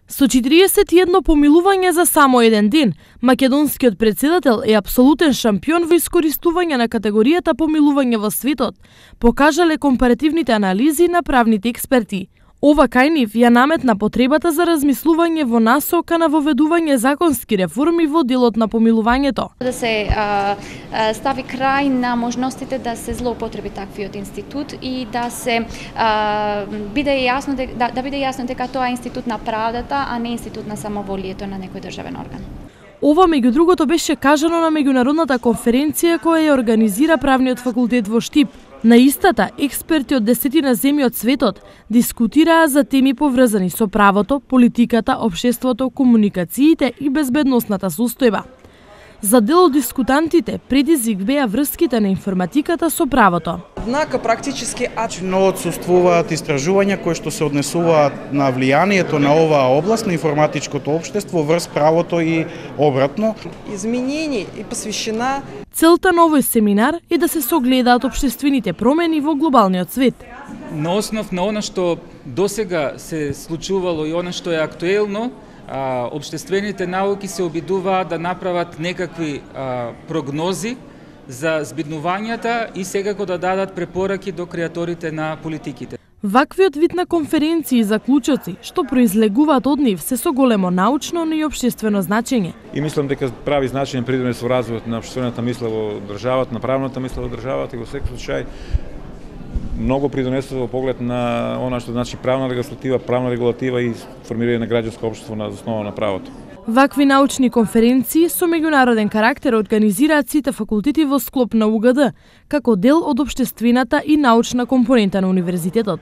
Со 41 помилување за само еден ден, македонскиот председател е апсолутен шампион во искористување на категоријата помилување во светот, покажале компаративните анализи на правните експерти. Ова кај нив ја наметна потребата за размислување во насока на воведување законски реформи во делот на помилувањето. Да се стави крај на можностите да се злоупотреби таквиот институт и да се биде јасно дека тоа е институт на правдата, а не институт на самоволието на некој државен орган. Ова меѓу другото беше кажано на меѓународната конференција која ја организира правниот факултет во Штип. На истата, експерти од 10 земји од светот дискутираа за теми поврзани со правото, политиката, општеството, комуникациите и безбедносната состојба. За дел од дискутантите предизвик беа врските на информатиката со правото. Однака практички но отсуствуваат истражувања кои што се однесуваат на влијанието на оваа област на информатичкото општество врз правото и обратно. Изменение и посвещена. Целта на овој семинар е да се согледаат општествените промени во глобалниот свет. На основ на она што досега се случувало и она што е актуелно, општествените науки се обидуваат да направат некакви прогнози за збиднувањата и секако да дадат препораки до креаторите на политиките. Ваквиот вид на конференции и заклучоци што произлегуваат од нив се со големо научно, но и општествено значење. И мислам дека прави значајен придонес во развојот на општествената мисла во државата, на правната мисла во државата и во секој случај многу придонесува во поглед на она што значи правна регулатива и формирање на граѓанско општество на основа на правото. Вакви научни конференции со меѓународен карактер организираат сите факултети во склоп на УГД, како дел од општествената и научна компонента на универзитетот.